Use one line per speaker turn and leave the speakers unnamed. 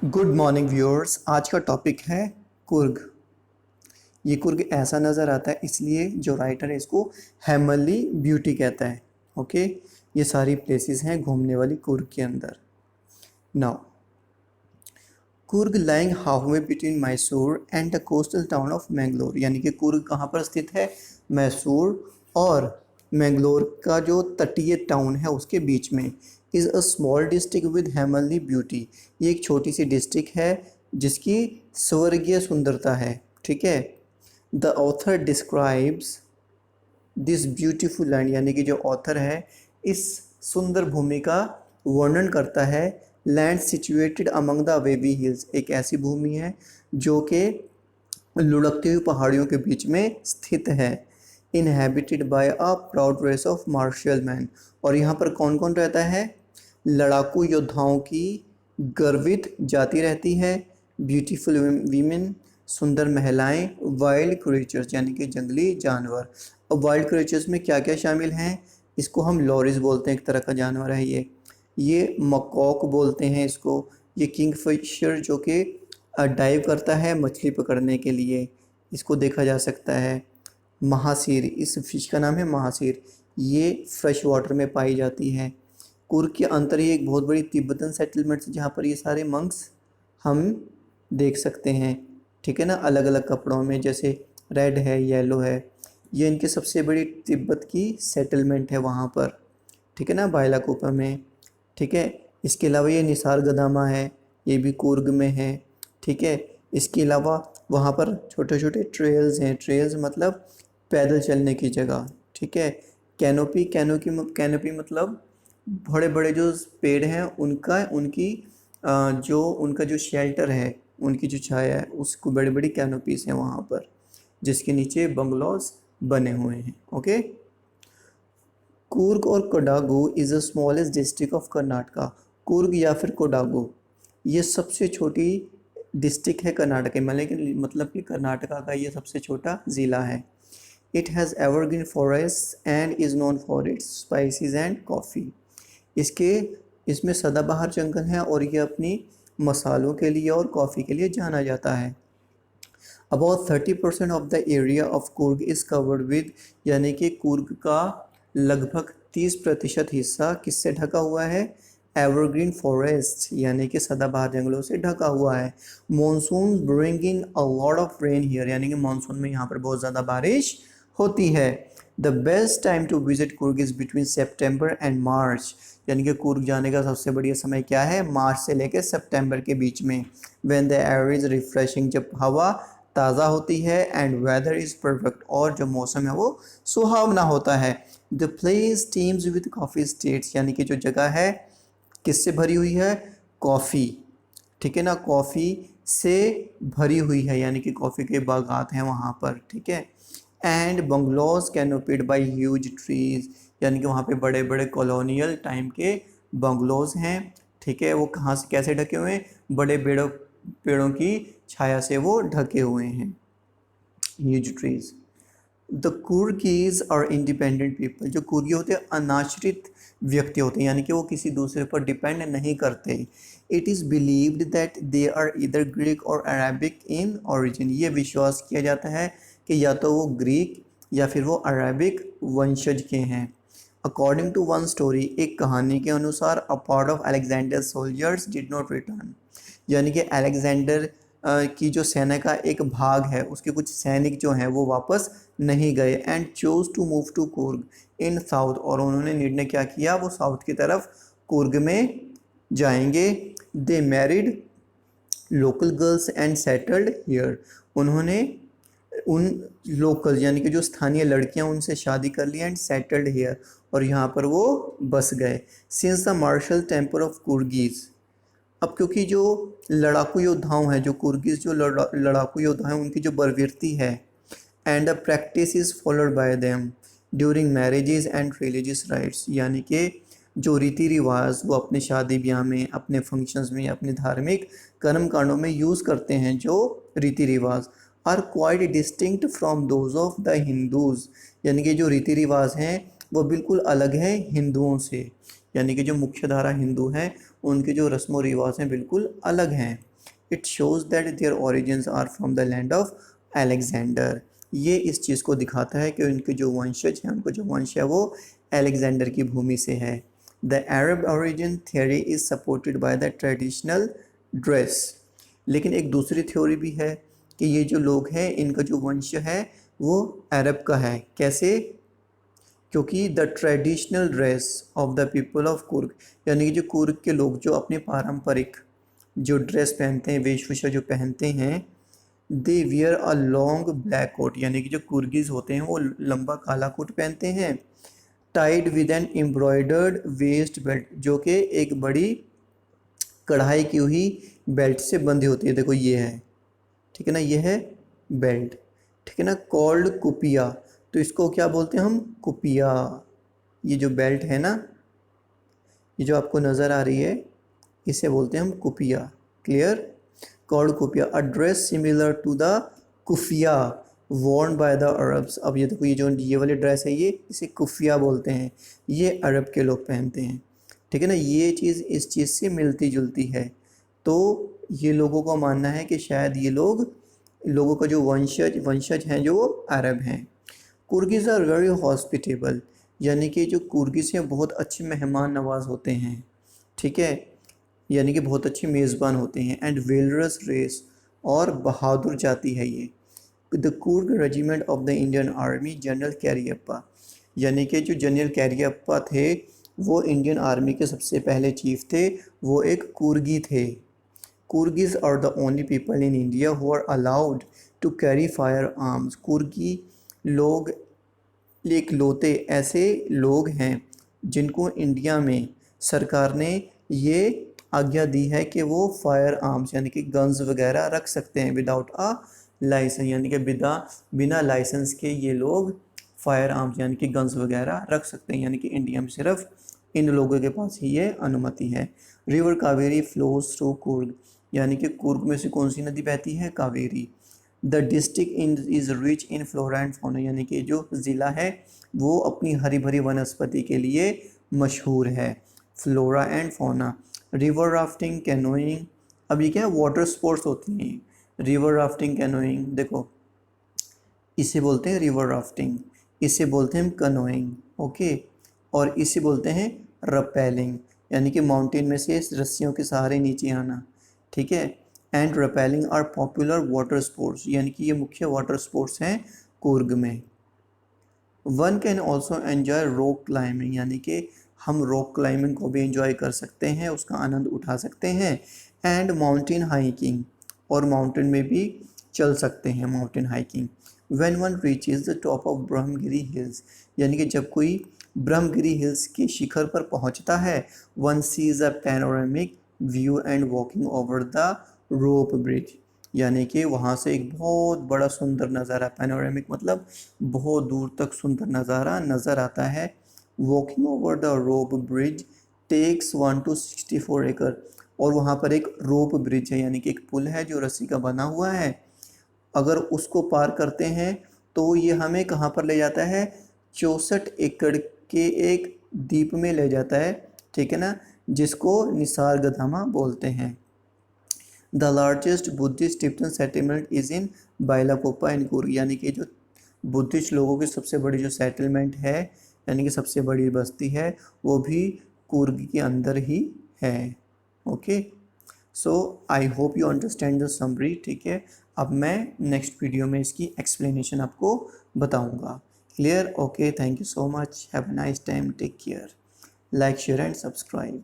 Good morning viewers. आज का topic है कुर्ग। ये कुर्ग ऐसा नज़र आता है इसलिए जो राइटर है इसको हेमली ब्यूटी कहता है। ओके, ये सारी प्लेसेस हैं घूमने वाली कुर्ग के अंदर। Now Coorg lying halfway between Mysore and the coastal town of Mangalore, यानी कि कुर्ग कहाँ पर स्थित है? मैसूर और मैंगलोर का जो तटीय टाउन है उसके बीच में। Is a small district with heavenly beauty, ये एक छोटी सी डिस्ट्रिक्ट है जिसकी स्वर्गीय सुंदरता है। ठीक है। The author describes this beautiful land, यानी कि जो ऑथर है इस सुंदर भूमि का वर्णन करता है। Land situated among the wavy hills, एक ऐसी भूमि है जो कि लुढ़कती हुई पहाड़ियों के बीच में स्थित है। Inhabited by a proud race of martial man, और यहाँ पर कौन कौन रहता है? लड़ाकू योद्धाओं की गर्वित जाति रहती है। ब्यूटीफुल वीमेन, सुंदर महिलाएं। वाइल्ड क्रीचर्स, यानी कि जंगली जानवर। अब वाइल्ड क्रीचर्स में क्या क्या शामिल हैं? इसको हम लॉरिस बोलते हैं, एक तरह का जानवर है ये मकॉक बोलते हैं इसको। ये किंगफिशर जो कि डाइव करता है मछली पकड़ने के लिए, इसको देखा जा सकता है। महासीर, इस फिश का नाम है महासीर, ये फ्रेश वाटर में पाई जाती है। कुर्ग के अंदर ही एक बहुत बड़ी तिब्बतन सेटलमेंट है जहाँ पर ये सारे मंक्स हम देख सकते हैं। ठीक है ना, अलग अलग कपड़ों में, जैसे रेड है, येलो है। ये इनकी सबसे बड़ी तिब्बत की सेटलमेंट है वहाँ पर। ठीक है ना, बायलाकुप्पा में। ठीक है। इसके अलावा ये निसारगदामा है, ये भी कुर्ग में है। ठीक है। इसके अलावा वहाँ पर छोटे छोटे ट्रेल्स हैं। ट्रेल्स मतलब पैदल चलने की जगह। ठीक है। कैनोपी मतलब बड़े बड़े जो पेड़ हैं उनका उनका जो शेल्टर है, उनकी जो छाया है, उसको बड़ी बड़ी कैनोपीज हैं वहाँ पर, जिसके नीचे बंगलोज बने हुए हैं। ओके। कुर्ग और Kodagu is the smallest district of Karnataka. Coorg या फिर कोडागू ये सबसे छोटी डिस्ट्रिक्ट है कर्नाटक में, लेकिन मतलब कि कर्नाटका का ये सबसे छोटा ज़िला है। It has evergreen forest and is known for its spices and coffee. इसके इसमें सदाबहार जंगल है और ये अपनी मसालों के लिए और कॉफ़ी के लिए जाना जाता है। About 30% of the area of Coorg is covered with, यानी कि कुर्ग का लगभग 30% हिस्सा किससे ढका हुआ है? एवरग्रीन फॉरेस्ट, यानी कि सदाबहार जंगलों से ढका हुआ है। Monsoon bring in a lot of rain here, यानी कि मॉनसून में यहाँ पर बहुत ज़्यादा बारिश होती है। The best time to visit Coorg is between September and March, यानी कि कुर्ग जाने का सबसे बढ़िया समय क्या है? मार्च से लेकर सितंबर के बीच में। When the air is refreshing, जब हवा ताज़ा होती है। एंड वेदर इज़ परफेक्ट, और जो मौसम है वो सुहावना होता है। The place teams with coffee states, यानी कि जो जगह है किससे भरी हुई है? कॉफ़ी। ठीक है ना, कॉफ़ी से भरी हुई है, यानी कि कॉफ़ी के बागात हैं वहाँ पर। ठीक है। And bungalows canopied by huge trees, यानी कि वहाँ पे बड़े बड़े कॉलोनियल टाइम के बंगलोज हैं। ठीक है। वो कहाँ से कैसे ढके हुए हैं? बड़े पेड़ों की छाया से वो ढके हुए हैं, huge trees. The Coorgis are independent people, जो कुर्गी होते हैं अनाश्रित व्यक्ति होते हैं, यानी कि वो किसी दूसरे पर डिपेंड नहीं करते। It is believed that they are either Greek और अरेबिक इन ओरिजिन, ये विश्वास किया जाता है कि या तो वो ग्रीक या फिर वो अरेबिक वंशज के हैं। अकॉर्डिंग टू वन स्टोरी, एक कहानी के अनुसार, a part of Alexander soldiers did not return, यानी कि अलेक्जेंडर की जो सेना का एक भाग है उसके कुछ सैनिक जो हैं वो वापस नहीं गए। And chose to move to Coorg in south, और उन्होंने निर्णय क्या किया? वो साउथ की तरफ कुर्ग में जाएंगे। They married local girls and settled here, उन्होंने उन लोकल यानी कि जो स्थानीय लड़कियां उनसे शादी कर ली एंड सेटल्ड हियर, और यहाँ पर वो बस गए। Since the martial temper of Coorgis, अब क्योंकि जो लड़ाकू योद्धाओं हैं, जो कुर्गिस जो लड़ाकू योद्धा हैं, उनकी जो बर्वीरती है, and the practice is followed by them during marriages and religious rights, यानी कि जो रीति रिवाज वो अपने शादी ब्याह में, अपने फंक्शंस में, अपने धार्मिक कर्म कांडों में यूज़ करते हैं, जो रीति रिवाज are quite distinct from those of the Hindus, यानी कि जो रीति रिवाज हैं वो बिल्कुल अलग हैं हिंदुओं से, यानी कि जो मुख्य धारा हिंदू हैं उनके जो रस्म व रिवाज हैं बिल्कुल अलग हैं। It shows that their origins are from the land of Alexander. ये इस चीज़ को दिखाता है कि उनके जो वंशज हैं, उनका जो वंश है वो अलेक्जेंडर की भूमि से है। The Arab origin theory is supported by the traditional dress. लेकिन एक दूसरी थ्योरी भी है कि ये जो लोग हैं, इनका जो वंश है वो अरब का है। कैसे? क्योंकि the traditional dress of the people of Coorg, यानी कि जो कुर्ग के लोग जो अपने पारंपरिक जो ड्रेस पहनते हैं, वेशभूषा जो पहनते हैं, they wear a long black coat, यानी कि जो कुर्गिज होते हैं वो लंबा काला कोट पहनते हैं, tied with an embroidered waist belt, जो कि एक बड़ी कढ़ाई की हुई बेल्ट से बंधी होती है। देखो ये है, ठीक है ना, ये है बेल्ट, ठीक है ना, कॉल्ड कुपिया। तो इसको क्या बोलते हैं हम? कुपिया। ये जो बेल्ट है ना, ये जो आपको नज़र आ रही है, इसे बोलते हैं हम kupya. Clear? Called kupya, a dress similar to the kufiya worn by the Arabs. अब ये देखो, ये जो ये वाली ड्रेस है, ये इसे कुफिया बोलते हैं, ये अरब के लोग पहनते हैं, ठीक है ना। ये चीज़ इस चीज़ से मिलती जुलती है। तो ये लोगों का मानना है कि शायद ये लोगों का जो वंशज हैं जो वो अरब हैं। कुर्गिज़ आर वेरी हॉस्पिटेबल, यानी कि जो कुर्गिज़ हैं बहुत अच्छे मेहमान नवाज होते हैं, ठीक है, यानी कि बहुत अच्छे मेज़बान होते हैं। एंड वेलरस रेस, और बहादुर जाति है ये। The Coorg regiment of the Indian army, general Cariappa, यानी कि जो जनरल कैरियप्पा थे वो इंडियन आर्मी के सबसे पहले चीफ थे, वो एक कुर्गी थे। Coorgis are the only people in India who are allowed to carry firearms. Coorgi लोग एक लौते ऐसे लोग हैं जिनको इंडिया में सरकार ने ये आज्ञा दी है कि वो फायर आर्म्स यानी कि गन्स वगैरह रख सकते हैं विदाउट अ लाइसेंस, यानी कि बिना लाइसेंस के ये लोग फायर आर्म्स यानी कि गन्स वगैरह रख सकते हैं, यानी कि इंडिया में सिर्फ इन लोगों के पास ही ये अनुमति है। River Kaveri flows through Coorg, यानी कि कुर्ग में से कौन सी नदी बहती है? Kaveri. The district is rich in flora and fauna, यानी कि जो ज़िला है वो अपनी हरी भरी वनस्पति के लिए मशहूर है, flora and fauna. River rafting, canoeing, अब ये क्या है? वाटर स्पोर्ट्स होती हैं। रिवर राफ्टिंग, कैनोइंग, देखो इसे बोलते हैं रिवर राफ्टिंग, इसे बोलते हैं हम कैनोइंग, ओके, और इसे बोलते हैं रपेलिंग, यानी कि माउंटेन में से रस्सियों के सहारे नीचे आना, ठीक है। And rappelling are popular water sports, यानी कि ये मुख्य वाटर स्पोर्ट्स हैं कुर्ग में। One can also enjoy rock climbing, यानी कि हम रॉक क्लाइंबिंग को भी एंजॉय कर सकते हैं, उसका आनंद उठा सकते हैं। एंड माउंटेन हाइकिंग, और माउंटेन में भी चल सकते हैं, mountain hiking. When one reaches the top of Brahmagiri hills, यानी कि जब कोई ब्रह्मगिरी हिल्स के शिखर पर पहुंचता है, one sees a panoramic view and walking over the rope bridge, यानी कि वहाँ से एक बहुत बड़ा सुंदर नज़ारा, पैनोरामिक मतलब बहुत दूर तक सुंदर नज़ारा नज़र आता है। Walking over the rope bridge takes 1 to 64 एकड़, और वहाँ पर एक रोप ब्रिज है, यानी कि एक पुल है जो रस्सी का बना हुआ है। अगर उसको पार करते हैं तो ये हमें कहाँ पर ले जाता है? 64 एकड़ के एक द्वीप में ले जाता है, ठीक है ना, जिसको निसर्गधाम बोलते हैं। The largest Buddhist Tibetan settlement is in Bylakuppe in Coorg, यानी कि जो बुद्धिस्ट लोगों की सबसे बड़ी जो सेटलमेंट है, यानी कि सबसे बड़ी बस्ती है, वो भी कुर्ग के अंदर ही है। Okay, so I hope you understand the summary, ठीक है। अब मैं नेक्स्ट वीडियो में इसकी एक्सप्लेनेशन आपको बताऊंगा। Clear? Okay, thank you so much, have a nice time, take care, like share and subscribe.